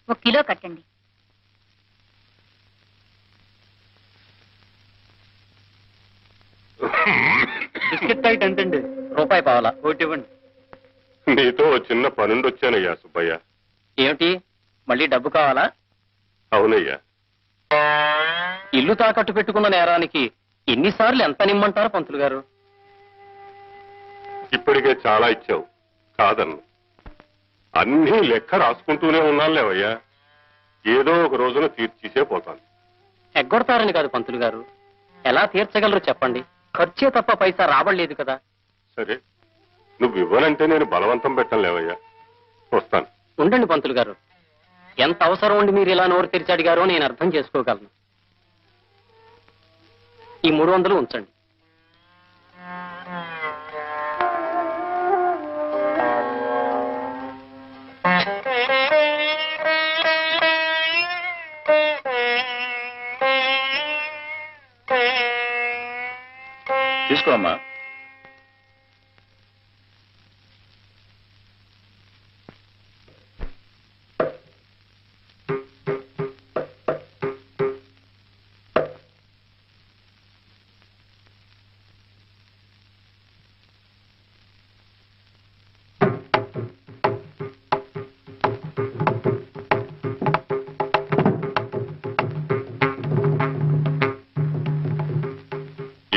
1 kilo కట్టండి. Biscuit packet ఎంతండి? రూపాయి పావలా. ఒకటి ఇవ్వండి. నీతో చిన్న పనుండి వచ్చానయ్యా సుబ్బయ్య. ఏమిటి, మళ్ళీ డబ్బు కావాలా? అవునయ్యా. ఇల్లు తాకట్టు పెట్టుకున్న నేరానికి ఎన్నిసార్లు ఎంత నిమ్మంటారు పంతులు గారు? ఇప్పటికే చాలా ఇచ్చావు, కాదన్ను. అన్నీ లెక్క రాసుకుంటూనే ఉన్నానులేవయ్యా. ఏదో ఒక రోజున తీర్చేసే పోతాను. ఎగ్గొడతారని కాదు పంతులు గారు, ఎలా తీర్చగలరు చెప్పండి. ఖర్చే తప్ప పైసా రాబడలేదు కదా. సరే, నువ్వు ఇవ్వనంటే నేను బలవంతం పెట్టలేవయ్యా. వస్తాను. ఉండండి పంతులు గారు, ఎంత అవసరం ఉండి మీరు ఇలా నోరు తెరిచి అడిగారో నేను అర్థం చేసుకోగలను. ఈ 300 ఉంచండి. తీసుకోమ్మా.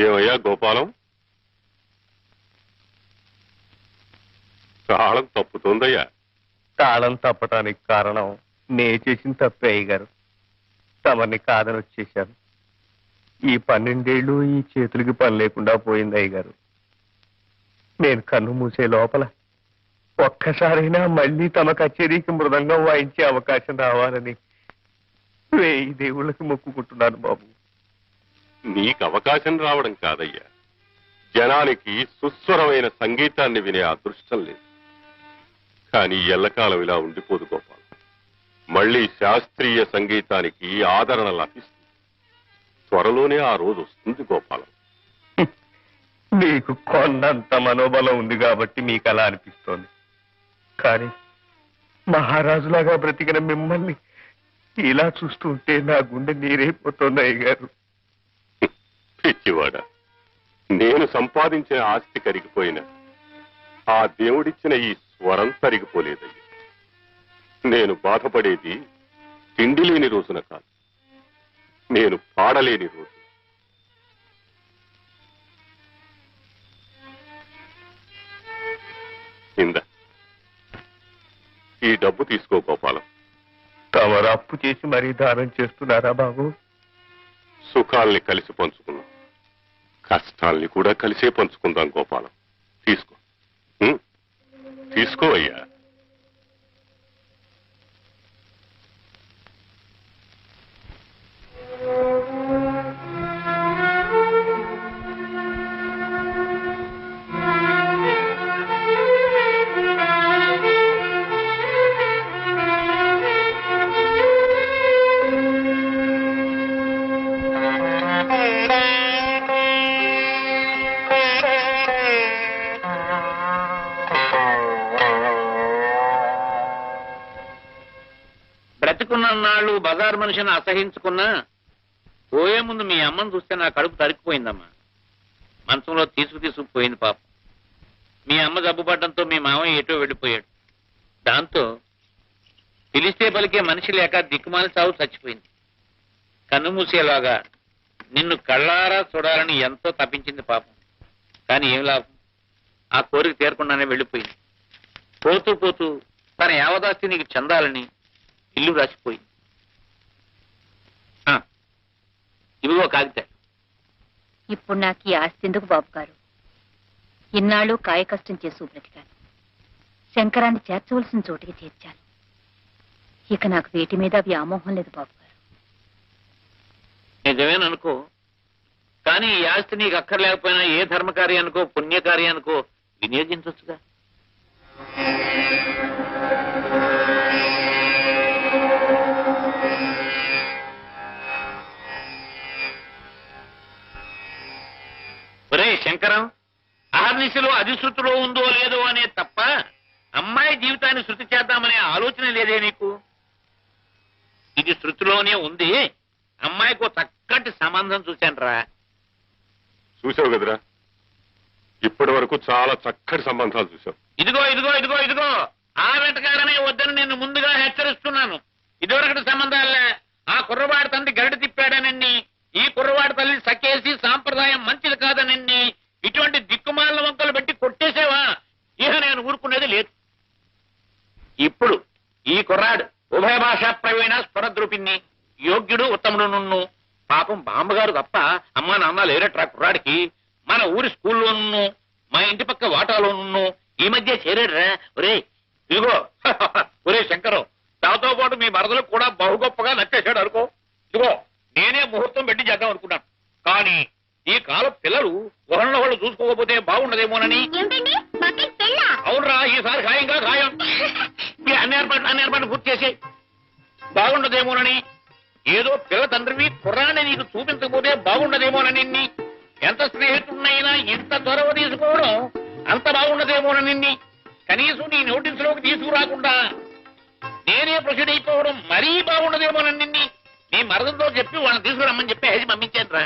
ఏమయ్యా గోపాలం, తాళం తప్పుతోందయ్యా. తాళం తప్పటానికి కారణం నే చేసిన తప్పే అయ్యగారు. తమని కాదని వచ్చేశాను. ఈ 12 ఏళ్ళు ఈ చేతులకి పని లేకుండా పోయింది అయ్యగారు. నేను కన్ను మూసే లోపల ఒక్కసారైనా మళ్ళీ తమ కచేరీకి మృదంగం వాయించే అవకాశం రావాలని 1000 దేవుళ్ళకి మొక్కుకుంటున్నాను బాబు. నీకు అవకాశం రావడం కాదయ్యా, జనానికి సుస్వరమైన సంగీతాన్ని వినే అదృష్టం లేదు. కానీ ఎల్లకాలం ఇలా ఉండిపోదు గోపాలం. మళ్ళీ శాస్త్రీయ సంగీతానికి ఆదరణ లభిస్తుంది. త్వరలోనే ఆ రోజు వస్తుంది గోపాలం. నీకు కొన్నంత మనోబలం ఉంది కాబట్టి మీకు అలా అనిపిస్తోంది. కానీ మహారాజులాగా బ్రతికిన మిమ్మల్ని ఇలా చూస్తుంటే నా గుండె నీరైపోతుంది అయ్యగారు. పిచ్చివాడ, నేను సంపాదించిన ఆస్తి కరిగిపోయినా ఆ దేవుడిచ్చిన ఈ స్వరం తరిగిపోలేదయ్యా. నేను బాధపడేది తిండి లేని రోజున కాదు, నేను పాడలేని రోజు. ఇందా, ఈ డబ్బు తీసుకో గోపాలం. తమరు అప్పు చేసి మరీ దానం చేస్తున్నారా బాబు? సుఖాల్ని కలిసి పంచుకున్నాం, కష్టాల్ని కూడా కలిసే పంచుకుందాం గోపాలం. తీసుకో, తీసుకో అయ్యా. బ్రతికున్నాళ్ళు బజార్ మనిషిని అసహించుకున్నా పోయే ముందు మీ అమ్మను చూస్తే నా కడుపు తరికిపోయిందమ్మా. మంచంలో తీసుకుపోయింది పాపం. మీ అమ్మ జబ్బుపడ్డంతో మీ మామయ్య ఎటో వెళ్ళిపోయాడు. దాంతో పిలిస్తే పలికే మనిషి లేక దిక్కుమాలి సాగు చచ్చిపోయింది. కన్ను మూసేలాగా నిన్ను కళ్ళారా చూడాలని ఎంతో తప్పించింది పాపం. కానీ ఏం లాభం, ఆ కోరిక తీరకుండానే వెళ్ళిపోయింది. పోతూ పోతూ తన యావదాస్తి నీకు చెందాలని ఇల్లు రాసిపోయింది. ఇవిగో కాగితాలు. ఇప్పుడు నాకు ఈ ఆస్తి ఎందుకు బాబు గారు? ఇన్నాళ్ళు కాయ కష్టం చేసి బ్రతికాను. శంకరాన్ని చేర్చవలసిన చోటికి చేర్చాను. ఇక నాకు వీటి మీద వ్యామోహం లేదు బాబు గారు. నిజమేననుకో, కానీ ఈ ఆస్తి నీకు అక్కర్లేకపోయినా ఏ ధర్మకార్యానికో పుణ్యకార్యానికో వినియోగించవచ్చుగా. ఒరే శంకరం, అహర్నిశలో అధిశృతిలో ఉందో లేదో అనే తప్ప అమ్మాయి జీవితాన్ని శృతి చేద్దామనే ఆలోచన లేదే నీకు? శృతిలోనే ఉంది. అమ్మాయికి ఓ చక్కటి సంబంధం చూశానురా. చూసావు కదరా, ఇప్పటి వరకు చాలా చక్కటి సంబంధాలు చూసావు. ఇదిగో ఇదిగో ఇదిగో ఇదిగో ఆ వెంటకాడనే వద్దని నేను ముందుగా హెచ్చరిస్తున్నాను. ఇదివరకటి సంబంధాలే. ఆ కుర్రవాడి తండ్రి గరిట తిప్పాడనండి, ఈ కుర్రవాడి తల్లి సకేసి సాంప్రదాయం మంచిది కాదనండి, ఇటువంటి దిక్కుమాల వంకలు పెట్టి కొట్టేసేవా ఇహ నేను ఊరుకునేది లేదు. ఇప్పుడు ఈ కుర్రాడు ఉభయ భాషా ప్రవీణ స్వరద్రూపిణి, యోగ్యుడు ఉత్తముడు నున్ను. పాపం బామ్మగారు తప్ప అమ్మా నాన్న లేరట్రా కుర్రాడికి. మన ఊరి స్కూల్లోను మా ఇంటి పక్క వాటాలోను ఈ మధ్య చేరాడురా. ఒరే ఇదిగో ఒరే శంకరం, దాంతో పాటు మీ మరదలకు కూడా బహు గొప్పగా నచ్చేశాడు అనుకో. ఇదిగో నేనే ముహూర్తం పెట్టి చేద్దాం అనుకున్నాను, కానీ ఈ కాలం పిల్లలు ఒకళ్ళ వాళ్ళు చూసుకోకపోతే బాగుండదేమోనని. అవునరా, ఈసారి ఖాయంగా ఖాయం. అన్ని ఏర్పాట్లు పూర్తి చేసి బాగుండదేమోనని. ఏదో పిల్ల తండ్రివి కుర్రాన్ని నీకు చూపించకపోతే బాగుండదేమోనని. ఎంత స్నేహితుడినైనా ఇంత చొరవ తీసుకోవడం అంత బాగుండదేమోనని. కనీసం నీ నోటీసులోకి తీసుకురాకుండా నేనే ప్రొసీడ్ అయిపోవడం మరీ బాగుండదేమోనని నీ మరదంతో చెప్పి వాళ్ళని తీసుకురమ్మని చెప్పి హెసి పంపించాను రా.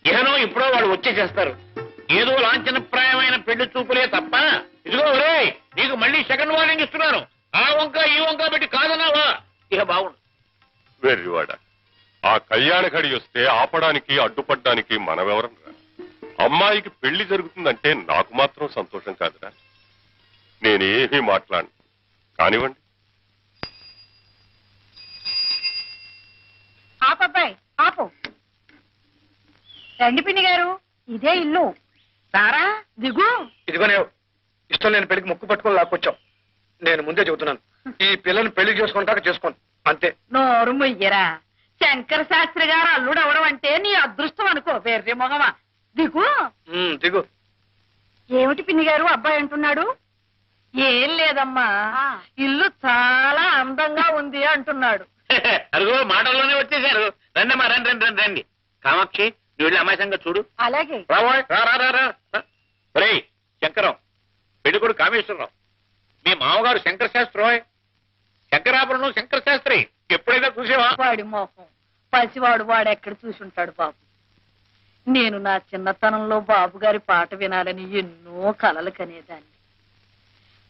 ఇహనో ఇప్పుడో వాళ్ళు వచ్చేసేస్తారు. ఏదో లాంఛనప్రాయమైన పెళ్లి చూపులే తప్ప. ఇదిగో ఒరే, నీకు మళ్ళీ సెకండ్ వార్నింగ్ ఇస్తున్నాను. ఆ వంక ఈ వంక పెట్టి కాదన్నావా ఇక బాగుండు. వెర్రివాడ, ఆ కళ్యాణ ఘడి వస్తే ఆపడానికి అడ్డుపడ్డానికి మనమెవరన్నా? అమ్మాయికి పెళ్లి జరుగుతుందంటే నాకు మాత్రం సంతోషం కాదురా. నేనేమీ మాట్లాడను, కానివ్వండి. ఆపబ్బాయి ఆపు. రండి పిన్ని గారు, ఇదే ఇల్లు. సారా దిగు. ఇదిగోనే ఇష్టం లేని పెళ్లికి ముక్కు పట్టుకొని లాక్కొచ్చాం. నేను ముందే చెబుతున్నాను, ఈ పిల్లని పెళ్లి చేసుకుంటాక చేసుకోను అంతే. నోరు మొయ్యరా. శంకర శాస్త్రి గారు అల్లుడు అవడం అంటే నీ అదృష్టం అనుకో. వేర్రే మొగమా, దిగు. దిగు. ఏమిటి పిన్ని గారు అబ్బాయి అంటున్నాడు? ఏం లేదమ్మా, ఇల్లు చాలా అందంగా ఉంది అంటున్నాడు. అదిగో మాటల్లోనే వచ్చేసారు. రండమ్మా, రండి రండి రండి రండి. కామాక్షి, నువ్వు వెళ్ళి అమ్మాయి సంగతి చూడు. అలాగే. రాబోయ్, రా రా రా రా. ఒరేయ్ శంకరం, పెళ్ళికొడు కామేశ్వరరావు, మీ మామగారు శంకర శాస్త్రి. శంకరాపురం శంకర శాస్త్రి ఎప్పుడైనా చూసేవా? వాడి మోహం పసివాడు, వాడెక్కడ చూసుంటాడు బాబు. నేను నా చిన్నతనంలో బాబు గారి పాట వినాలని ఎన్నో కలలు కనేదాన్ని.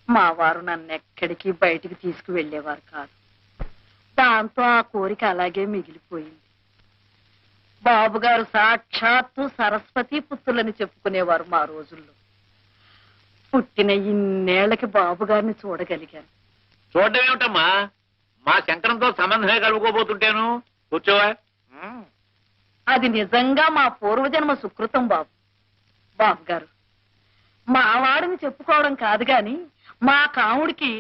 మా వారు నన్ను ఎక్కడికి బయటికి తీసుకువెళ్లేవారు కాదు. దాంతో ఆ కోరిక అలాగే మిగిలిపోయింది. బాబుగారు సాక్షాత్తు సరస్వతి పుత్రులని చెప్పుకునేవారు మా రోజుల్లో. పుట్టిన ఇన్నేళ్లకి బాబుగారిని చూడగలిగాను. చూడడం ఏమిటమ్మా, మా శంకరంతో సంబంధమే కలుపుకోబోతుంటేను. కూర్చోవా. అది నిజంగా మా పూర్వజన్మ సుకృతం బాబు. బాబుగారు మా వాడిని చెప్పుకోవడం కాదు గాని మా కాముడికి.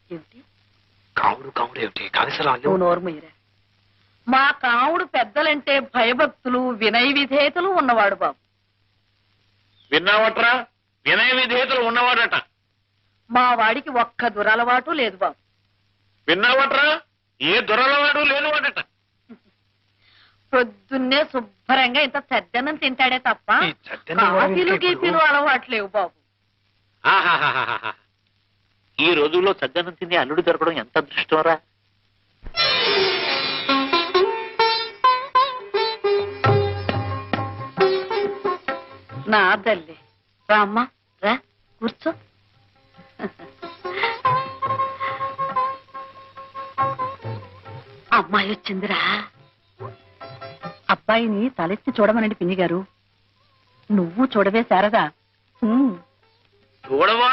ఏమిటి నువ్వు నోర్మయ్యరా. మా కాముడు పెద్దలంటే భయభక్తులు వినయ విధేయతలు ఉన్నవాడు బాబు. విన్నావట్రా, వినయ విధేయతలు ఉన్నవాడట. మా వాడికి ఒక్క దురలవాటు లేదు బాబు. విన్నావట్రా, ఏ దురలవాడు లేనివాడట. పొద్దున్నే శుభ్రంగా ఇంత చెద్దనం తింటాడే తప్ప కాఫీలు గీఫీలు అలవాట్లేవు బాబు. ఆహాహాహా, ఈ రోజుల్లో సజ్జనం తిని అల్లుడు దొరకడం ఎంత అదృష్టంరా. నా తల్లి రామ్మా, రా కూర్చో. అమ్మాయి వచ్చిందిరా. అబ్బాయిని తలెత్తి చూడమనండి పిన్ని గారు. నువ్వు చూడవే శారదా. చూడవా,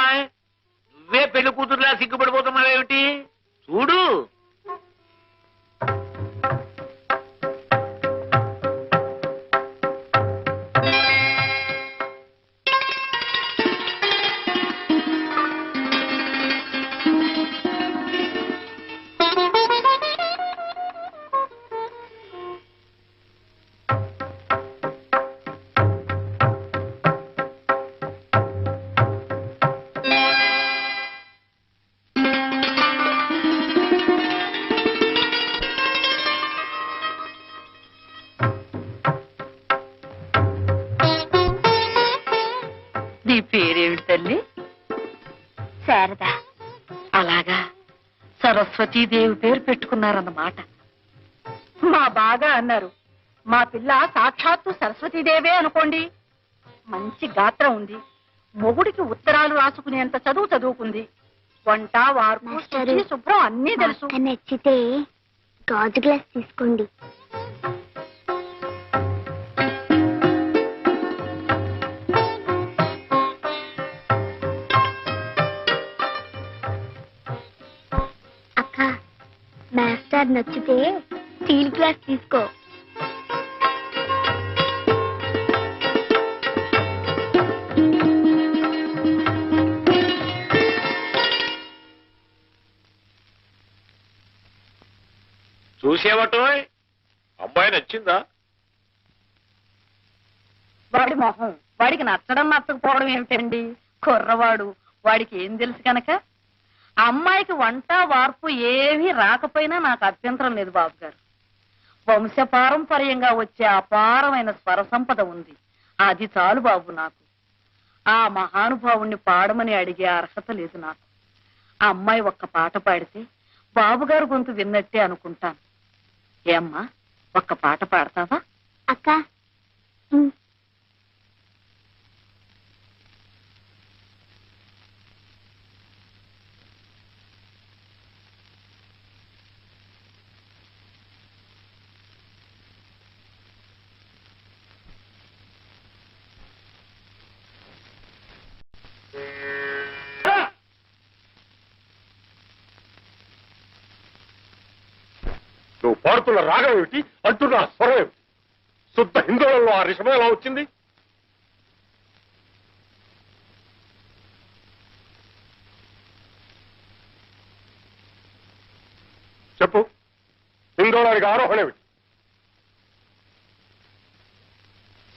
నువ్వే పెళ్లి కూతురులా సిగ్గుపడిపోతున్నావేమిటి? చూడు. నీ పేరేమిటి తల్లి? శారద. అలాగా, సరస్వతీదేవి పేరు పెట్టుకున్నారన్నమాట. మా బాగా అన్నారు. మా పిల్ల సాక్షాత్తు సరస్వతీదేవే అనుకోండి. మంచి గాత్రం ఉంది. మొగుడికి ఉత్తరాలు రాసుకునేంత చదువు చదువుకుంది. వంట వార్పు శుచి, శుభ్రం అన్నీ తెలుసు. నచ్చితే గాజు గ్లాస్ తీసుకోండి. అక్క, మాస్టర్ నచ్చితే స్టీల్ గ్లాస్ తీసుకో. చూసేవటో అమ్మాయి నచ్చిందా? వాడి మొహం వాడికి నచ్చడం నచ్చకపోవడం ఏమిటండి? కుర్రవాడు, వాడికి ఏం తెలుసు కనుక. ఆ అమ్మాయికి వంట వార్పు ఏమీ రాకపోయినా నాకు అభ్యంతరం లేదు బాబు గారు. వంశపారంపర్యంగా వచ్చే అపారమైన స్వర సంపద ఉంది. అది చాలు బాబు నాకు. ఆ మహానుభావుణ్ణి పాడమని అడిగే అర్హత లేదు నాకు. ఆ అమ్మాయి ఒక్క పాట పాడితే బాబుగారు గొంతు విన్నట్టే అనుకుంటాను. ఏమ్మా, ఒక్క పాట పాడతావా? అక్క, నువ్వు పాడుతున్న రాగం ఏమిటి, అంటున్న స్వరం ఏమిటి? శుద్ధ హిందువులలో ఆ రిషభం ఎలా వచ్చింది? చెప్పు, హిందోళానికి ఆరోహణ ఏమిటి?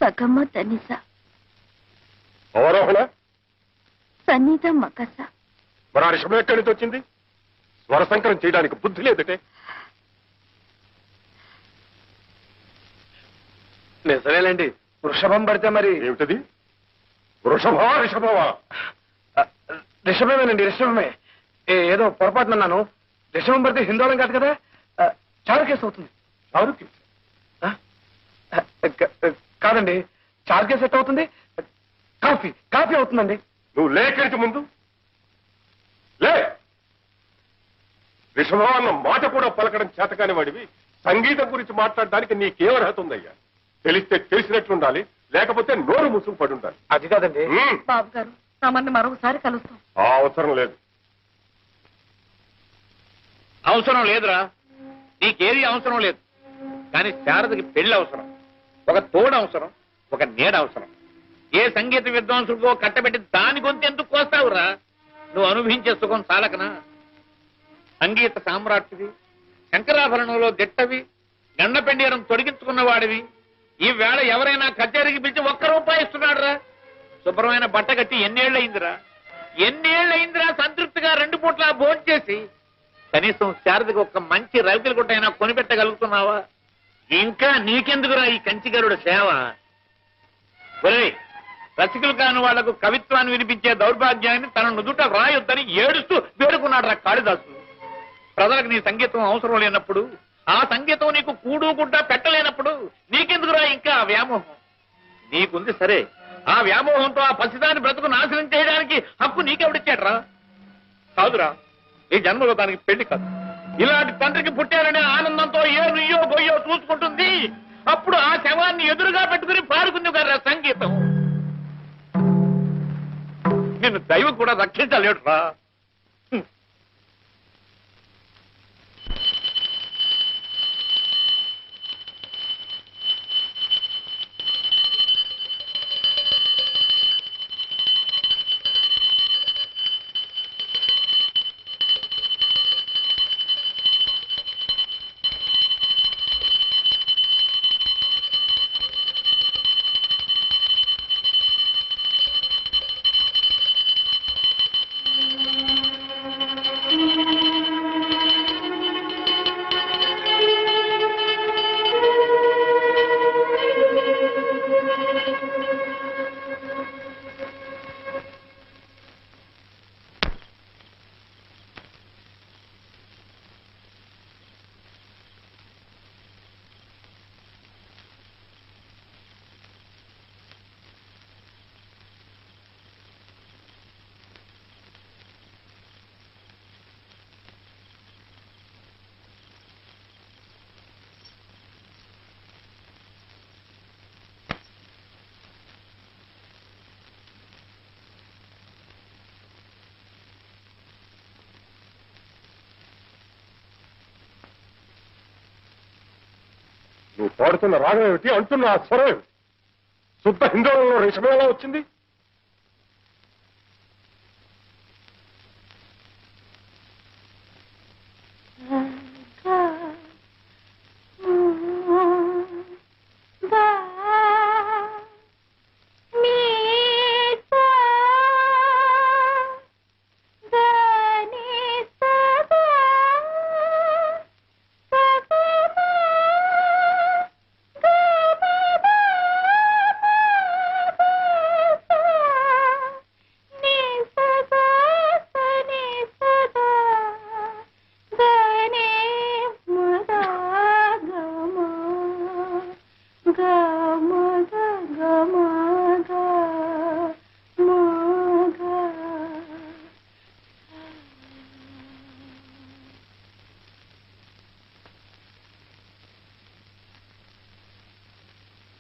సగమ్మ తనిస, అవరోహణ సన్నిధ మకస. మరి ఆ రిషభం ఎక్కడి నుంచి వచ్చింది? స్వర సంకరం చేయడానికి బుద్ధి లేదటే. నిజమేలేండి, వృషభం పడితే మరి ఏమిటది? వృషభమా రిషభమా? రిషభమేనండి, రిషభమే. ఏదో పొరపాటునన్నాను. రిషభం పడితే హిందోళం కాదు కదా, చారుకేసు అవుతుంది. చారుకేసు కాదండి, చారుకేసు ఎట్ అవుతుంది? కాఫీ కాఫీ అవుతుందండి. నువ్వు లేఖనికి ముందు లే. రిషభం అన్న మాట కూడా పలకడం చేతకాని వాడివి సంగీతం గురించి మాట్లాడడానికి నీకేం అర్హత ఉందయ్యా? తెలిస్తే తెలిసినట్లుండాలి, లేకపోతే నోరు ముసుగు పడి ఉండాలి. అది కాదండి బాబు గారు, తమని మరొకసారి కలుస్తాం. ఆ అవసరం లేదు. అవసరం లేదురా, నీకేది అవసరం లేదు. కానీ శారదకి పెళ్లి అవసరం, ఒక తోడు అవసరం, ఒక నీడ అవసరం. ఏ సంగీత విద్వాంసుడికో కట్టబెట్టి దాని గొంతు ఎందుకు కోస్తావురా? నువ్వు అనుభవించే సుఖం చాలకనా? సంగీత సామ్రాట్టివి, శంకరాభరణంలో దిట్టవి, గండపెండీరం తొడిగించుకున్న వాడివి. ఈ వేళ ఎవరైనా కచేరీకి పిలిచి ₹1 ఇస్తున్నాడు రా. శుభ్రమైన బట్ట కట్టి ఎన్నేళ్లయిందిరా సంతృప్తిగా 2 పూట్ల భోంచేసి. కనీసం శారదకి ఒక మంచి రవికల గుట్టైనా కొనిపెట్టగలుగుతున్నావా? ఇంకా నీకెందుకురా ఈ కంచిగరుడు సేవ? ఒరేయ్, రసికులు కాని వాళ్లకు కవిత్వాన్ని వినిపించే దౌర్భాగ్యాన్ని తన నుదుట రాయొద్దని ఏడుస్తూ వేడుకున్నాడు రా కాళిదాసు. ప్రజలకు నీ సంగీతం అవసరం లేనప్పుడు, ఆ సంగీతం నీకు కూడు గుడ్డ పెట్టలేనప్పుడు నీకెందుకురా ఇంకా ఆ వ్యామోహం? నీకుంది సరే, ఆ వ్యామోహంతో ఆ పసిదాని బ్రతుకు నాశనం చేయడానికి హక్కు నీకెవడిచ్చాడ్రా? కాదురా, ఈ జన్మలో దానికి పెళ్లి కాదు. ఇలాంటి తండ్రికి పుట్టారనే ఆనందంతో ఏ నుయ్యో గొయ్యో చూసుకుంటుంది. అప్పుడు ఆ శవాన్ని ఎదురుగా పెట్టుకుని పాడుకుంది కదా సంగీతం. నిన్ను దైవం కూడా రక్షించలేడురా. నువ్వు పాడుతున్న రాగం ఏమిటి, అంటున్న ఆ స్వరం ఏమిటి? శుద్ధ హిందోళంలో రేషమే ఎలా వచ్చింది?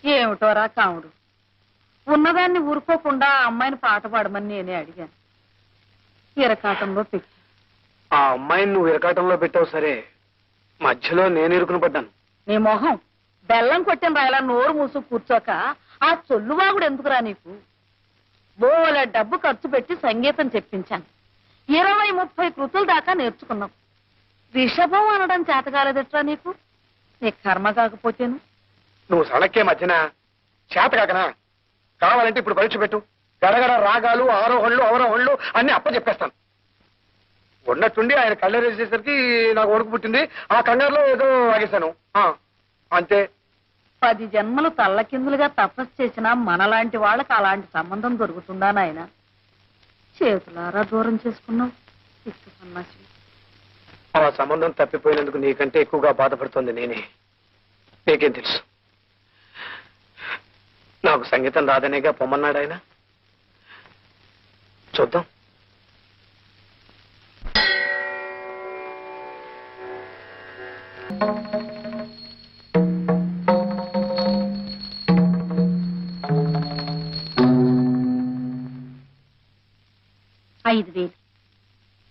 ఏమిటోరా కాముడు, ఉన్నదాన్ని ఊరుకోకుండా ఆ అమ్మాయిని పాట పాడమని నేనే అడిగాను. ఇరకాటంలో పెట్టి ఆ అమ్మాయిని నువ్వు ఇరకాటంలో పెట్టావు సరే, మధ్యలో నేను ఇరుకుని పడ్డాను. నీ మొహం బెల్లం కొట్టిన రాయలా నోరు మూసు కూర్చోక ఆ చొల్లువాగుడు ఎందుకురా నీకు? బోలే డబ్బు ఖర్చు పెట్టి సంగీతం చెప్పించాను. 20-30 కృతుల దాకా నేర్చుకున్నావు. రిషభం అనడం చేతకాలేదట్రా నీకు? నీ కర్మ కాకపోతేను. నువ్వు సడక్కే మధ్యన చేత కాకనా? కావాలంటే ఇప్పుడు పరీక్ష పెట్టు. గడగడ రాగాలు, ఆరోహణలు, అవరోహణలు అన్ని అప్ప చెప్పేస్తాను. ఉన్నట్టుండి ఆయన కళ్ళేసేసరికి నాకు వణుకు పుట్టింది. ఆ కంగారులో ఏదో ఆగేశాను, అంతే. 10 జన్మలు తల్లకిందులుగా తపస్సు చేసినా మనలాంటి వాళ్ళకి అలాంటి సంబంధం దొరుకుతుందా నాయన? చేతులారా దూరం చేసుకున్నావు. ఇసు సన్నాసి. ఆ సంబంధం తప్పిపోయినందుకు నీకంటే ఎక్కువగా బాధపడుతోంది నేనే. నీకేం తెలుసు? నాకు సంగీతం రాదనేగా పొమ్మన్నాడు ఆయన. చూద్దాం.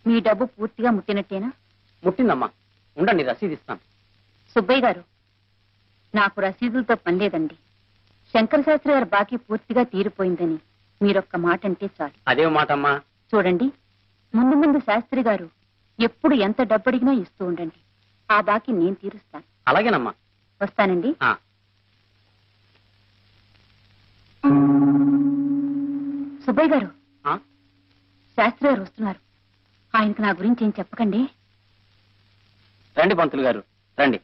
మీ డబ్బు పూర్తిగా ముట్టినట్టేనా? ముట్టిందమ్మా, ఉండండి రసీదిస్తాను. సుబ్బయ్య గారు, నాకు రసీదులతో పని లేదండి. శంకర శాస్త్రి గారి బాకీ పూర్తిగా తీరిపోయిందని మీరొక్క మాట అంటే చాలు. అదే మాటమ్మా. చూడండి, ముందు ముందు శాస్త్రి గారు ఎప్పుడు ఎంత డబ్బు అడిగినా ఇస్తూ ఉండండి. ఆ బాకీ నేను తీరుస్తాను. అలాగేనమ్మా. వస్తానండి. సుబ్బయ్య గారు, శాస్త్రి గారు వస్తున్నారు. ఆయనకు నా గురించి ఏం చెప్పకండి. రండి పంతులు గారు, రండి,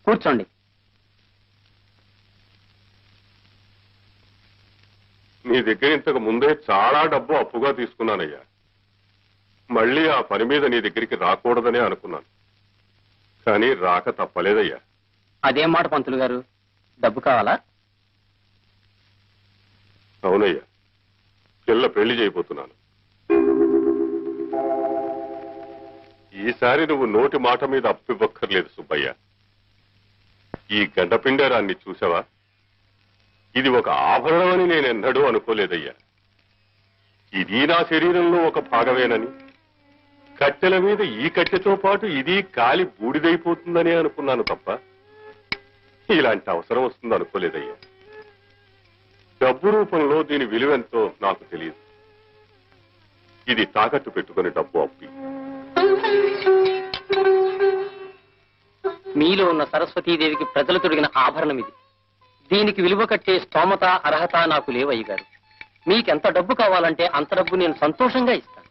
కూర్చోండి. నీ దగ్గర ఇంతకు ముందే చాలా డబ్బు అప్పుగా తీసుకున్నానయ్యా. మళ్ళీ ఆ పని మీద నీ దగ్గరికి రాకూడదనే అనుకున్నాను, కానీ రాక తప్పలేదయ్యా. అదేం మాట పంతులు గారు, డబ్బు కావాలా? అవునయ్యా, పిల్ల పెళ్లి చేయబోతున్నాను. ఈసారి నువ్వు నోటి మాట మీద అప్పు ఇవ్వక్కర్లేదు సుబ్బయ్య. ఈ గండపిండరాన్ని చూసావా? ఇది ఒక ఆభరణం అని నేనెన్నడూ అనుకోలేదయ్యా. ఇది నా శరీరంలో ఒక భాగమేనని, కట్టెల మీద ఈ కట్టెతో పాటు ఇది కాలి బూడిదైపోతుందని అనుకున్నాను తప్ప ఇలాంటి అవసరం వస్తుంది అనుకోలేదయ్యా. డబ్బు రూపంలో దీని విలువెంతో నాకు తెలియదు. ఇది తాకట్టు పెట్టుకుని డబ్బు అప్పి. మీలో ఉన్న సరస్వతీదేవికి ప్రజలు తొడిగిన ఆభరణం ఇది. దీనికి విలువ కట్టే స్తోమత, అర్హత నాకు లేవయ్య గారు. మీకెంత డబ్బు కావాలంటే అంత డబ్బు నేను సంతోషంగా ఇస్తాను.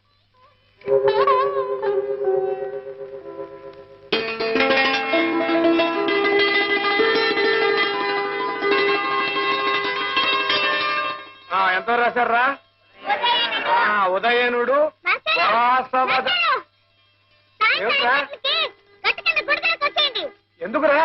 ఎంత రాశారా? ఉదయనుడు ఎందుకురా?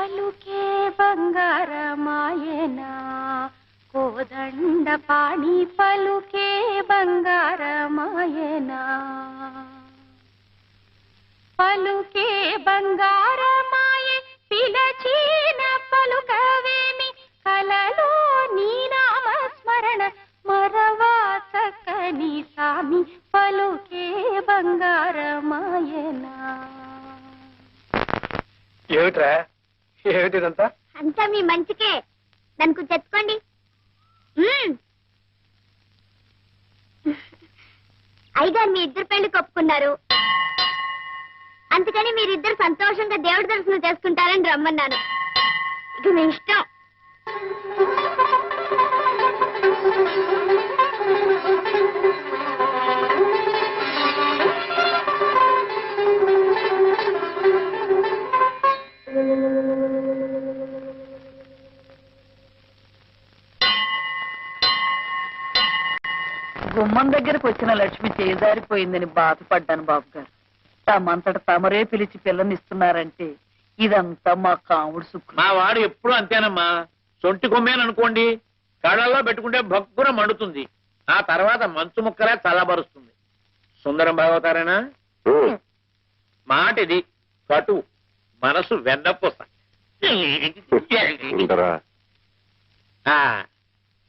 పలుకే బంగారమాయనా కోదండ పాణి పలుకే బంగారమాయనా పలుకే బంగారమాయే పిలచీన పలుకవేమి కలలో నీ నామస్మరణ మరవా చక్కని సామి పలుకే బంగారమాయనా. ఏమిట్రా ఏమిటిదంతా? అంతా మీ మంచికే, దానికి తెచ్చుకోండి. అయ్యగారు మీ ఇద్దరు పెళ్లి కొప్పుకున్నారు, అందుకని మీరిద్దరు సంతోషంగా దేవుడి దర్శనం చేసుకుంటారని రమ్మన్నాను. ఇక మీ ఇష్టం. గుమ్మం దగ్గరకు వచ్చిన లక్ష్మి చేజారిపోయిందని బాధపడ్డాను బాబు గారు. తమంతట తమరే పిలిచి పిల్లనిస్తున్నారంటే ఇదంతా మా కాముడు సుఖం. మా వాడు ఎప్పుడు అంతేనమ్మా. సొంటి కొమ్మేననుకోండి, కళ్ళల్లో పెట్టుకుంటే భక్కున మండుతుంది, ఆ తర్వాత మంచు ముక్కలే చల్లబరుస్తుంది. సుందరం బాగవుతారేనా? మాట ఇది కటు, మనసు వెన్నపూస.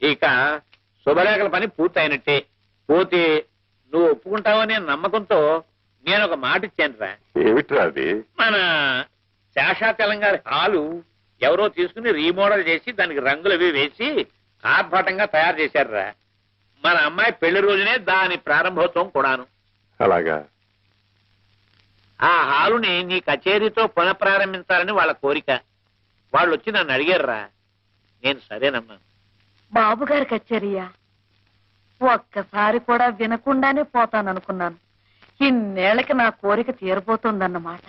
ఇక శుభలేఖల పని పూర్తయినట్టే. పోతే నువ్వు ఒప్పుకుంటావనే నమ్మకంతో నేను ఒక మాట ఇచ్చానురా. ఏమిట్రా అది? మన శేషాచలం గారి హాలు ఎవరో తీసుకుని రీమోడల్ చేసి దానికి రంగులు అవి వేసి ఆర్భాటంగా తయారు చేశారురా. మన అమ్మాయి పెళ్లి రోజునే దాని ప్రారంభోత్సవం కూడాను. అలాగా? ఆ హాలుని నీ కచేరీతో పునఃప్రారంభించాలని వాళ్ళ కోరిక. వాళ్ళు వచ్చి నన్ను అడిగారురా. నేను సరేనమ్మా. బాబు గారి కచేరియా? ఒక్కసారి కూడా వినకుండానే పోతాననుకున్నాను. ఇన్నేళ్లకి నా కోరిక తీరబోతోందన్నమాట.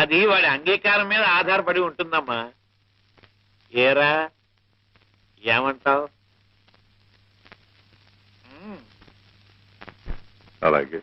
అది వాడి అంగీకారం మీద ఆధారపడి ఉంటుందమ్మా. ఏరా ఏమంటావు? అలాగే.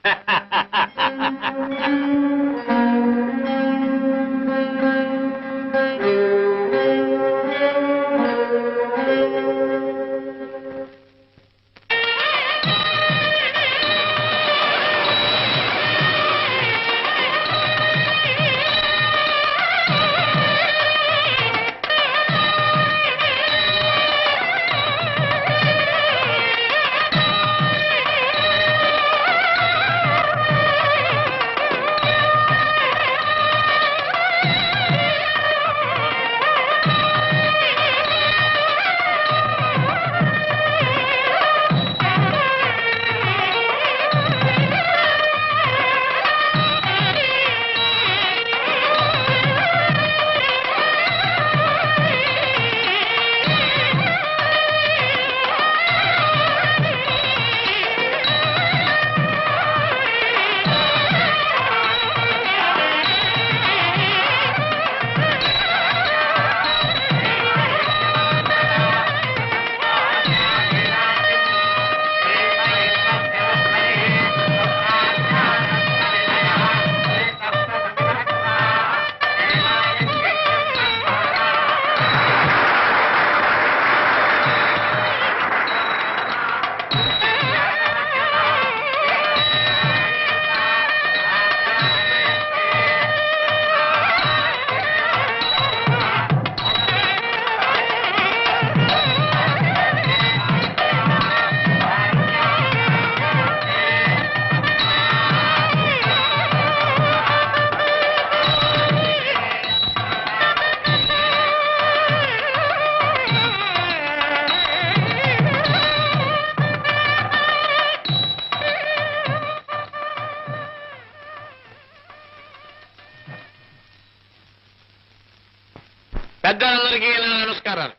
పెద్దలందరికీ నమస్కారాలు.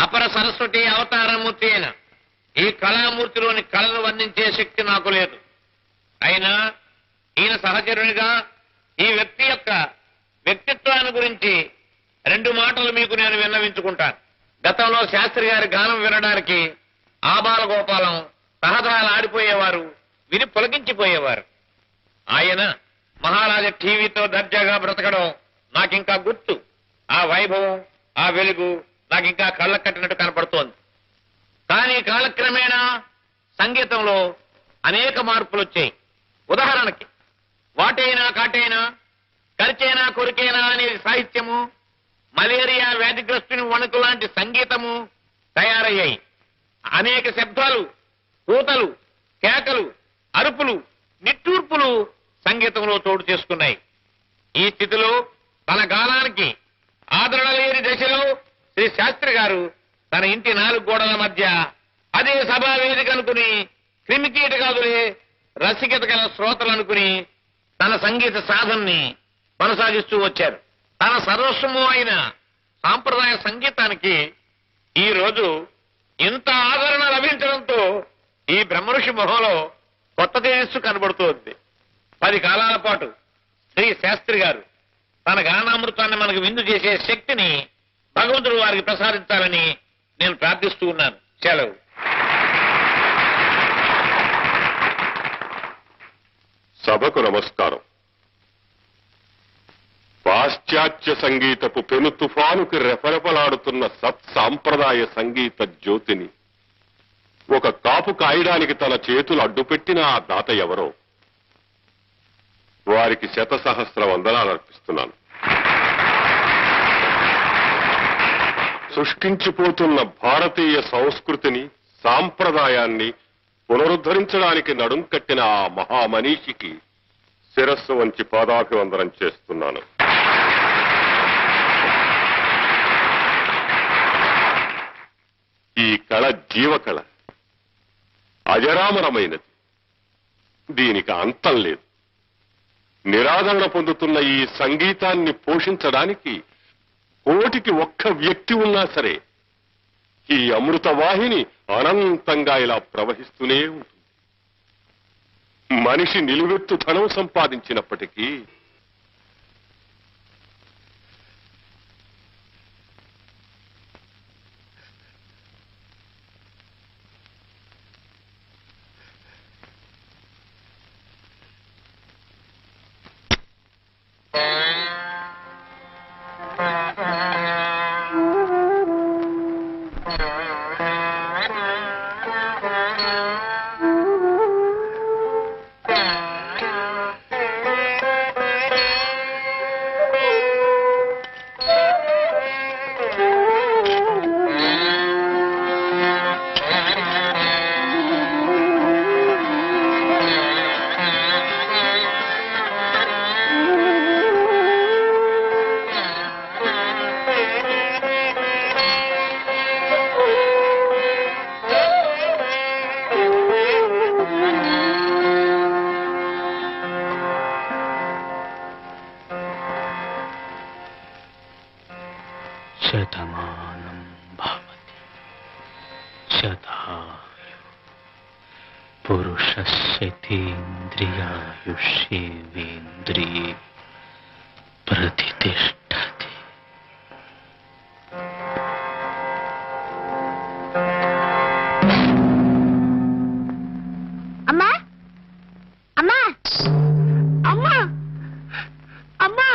అపర సరస్వతి అవతారమూర్తి అయిన ఈ కళామూర్తిలోని కళను వర్ణించే శక్తి నాకు లేదు. అయినా ఈయన సహచరునిగా ఈ వ్యక్తి యొక్క వ్యక్తిత్వాన్ని గురించి 2 మాటలు మీకు నేను విన్నవించుకుంటాను. గతంలో శాస్త్రి గారి గానం వినడానికి ఆబాలగోపాలం తహతహాలు ఆడిపోయేవారు, విని పులకించిపోయేవారు. ఆయన మహారాజా టీవీతో దర్జాగా బ్రతకడం నాకింకా గుర్తు. ఆ వైభవం, ఆ వెలుగు నాకింకా కళ్ళకు కట్టినట్టు కనపడుతోంది. కానీ కాలక్రమేణా సంగీతంలో అనేక మార్పులు వచ్చాయి. ఉదాహరణకి వాటైనా కాటైనా, కరిచైనా కొరికైనా అనేది సాహిత్యము, మలేరియా వ్యాధిగ్రస్తుని వణుకు లాంటి సంగీతము తయారయ్యాయి. అనేక శబ్దాలు, కూతలు, కేకలు, అరుపులు, నిట్టూర్పులు సంగీతంలో చోటు చేసుకున్నాయి. ఈ స్థితిలో తన గానానికి ఆదరణ లేని దశలో శ్రీ శాస్త్రి గారు తన ఇంటి 4 గోడల మధ్య అదే సభా వేదిక అనుకుని క్రిమికీటకాదులే రసికత గల శ్రోతలు అనుకుని తన సంగీత సాధనని కొనసాగిస్తూ వచ్చారు. తన సర్వస్వము అయిన సాంప్రదాయ సంగీతానికి ఈ రోజు ఇంత ఆదరణ లభించడంతో ఈ బ్రహ్మఋషి మొహంలో కొత్త తేజస్సు కనబడుతోంది. 10 కాలాల పాటు శ్రీ శాస్త్రి గారు తన గానామృతాన్ని మనకు విందు చేసే శక్తిని భగవంతుడు వారికి ప్రసాదించాలని నేను ప్రార్థిస్తూ ఉన్నాను. సెలవు. సభకు నమస్కారం. పాశ్చాత్య సంగీతపు పెను తుఫానుకి రెపరెపలాడుతున్న సత్సాంప్రదాయ సంగీత జ్యోతిని ఒక కాపు కాయడానికి తన చేతులు అడ్డుపెట్టిన ఆ దాత ఎవరో వారికి 100,000 వందనాలు అర్పిస్తున్నాను. సృష్టించిపోతున్న భారతీయ సంస్కృతిని, సాంప్రదాయాన్ని పునరుద్ధరించడానికి నడుం కట్టిన ఆ మహామనీషికి శిరస్సు వంచి పాదాభివందనం చేస్తున్నాను. ఈ కళ జీవకళ, అజరామరమైనది. దీనికి అంతం లేదు. నిరాదరణ పొందుతున్న ఈ సంగీతాన్ని పోషించడానికి 1,000,000 ఒక్క వ్యక్తి ఉన్నా సరే ఈ అమృత వాహిని అనంతంగా ఇలా ప్రవహిస్తూనే ఉంటుంది. మనిషి నిలువెత్తు ధనం సంపాదించినప్పటికీ శతమానం భవతి శతాయు పురుషస్యేంద్రియాయుష్యేంద్రియే ప్రతిష్టతి. అమ్మా అమ్మా అమ్మా అమ్మా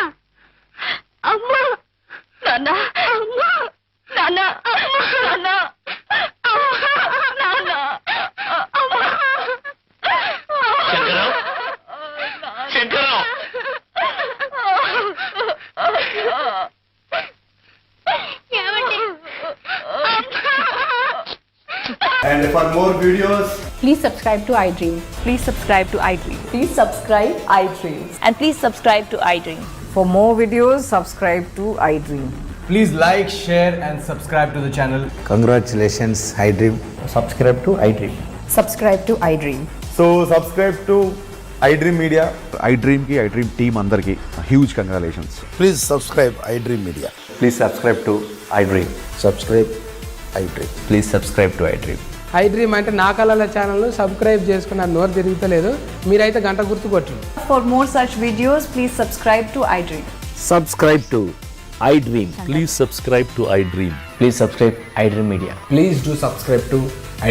అమ్మా నాన్న నాన్న నాన్న నాన్న శంకరం, శంకరం, ఏమండి And for more videos, Please subscribe to iDream. Please subscribe to iDream. Please subscribe iDream. And please subscribe to iDream. For more videos, subscribe to iDream. please like, share and subscribe to the channel. Congratulations, iDream. Subscribe to iDream. Subscribe to iDream. So subscribe to iDream Media. iDream ki iDream team andarki huge congratulations. Please subscribe iDream Media. Please subscribe to iDream. Subscribe iDream. Please subscribe to iDream. iDream అంటే నా కళల channel subscribe చేసుకున్న నోరు తిరుగుతలేదు. మీరైతే గంట గుర్తు కొట్టండి. For more such videos, please subscribe to iDream. Subscribe to iDream. Please subscribe to iDream. Please subscribe iDream Media. Please do subscribe to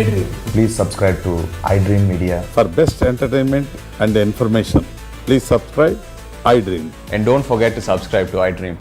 iDream. Please subscribe to iDream Media. For best entertainment and information, please subscribe I Dream. And don't forget to subscribe to iDream.